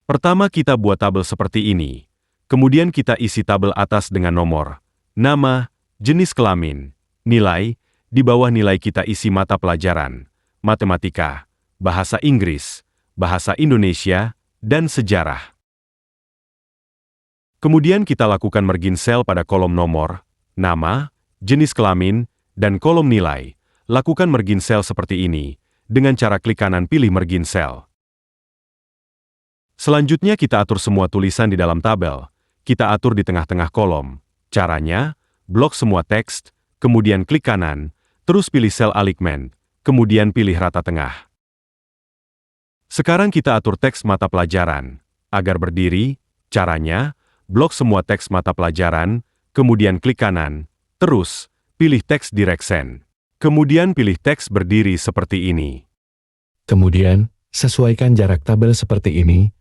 Pertama kita buat tabel seperti ini. Kemudian kita isi tabel atas dengan nomor, nama, jenis kelamin, nilai, di bawah nilai kita isi mata pelajaran, matematika, bahasa Inggris, bahasa Indonesia, dan sejarah. Kemudian kita lakukan mergin sel pada kolom nomor, nama, jenis kelamin, dan kolom nilai. Lakukan mergin sel seperti ini, dengan cara klik kanan pilih mergin sel. Selanjutnya kita atur semua tulisan di dalam tabel. Kita atur di tengah-tengah kolom. Caranya, blok semua teks, kemudian klik kanan, terus pilih sel alignment, kemudian pilih rata tengah. Sekarang kita atur teks mata pelajaran. Agar berdiri, caranya, blok semua teks mata pelajaran, kemudian klik kanan, terus, pilih teks direction. Kemudian pilih teks berdiri seperti ini. Kemudian, sesuaikan jarak tabel seperti ini,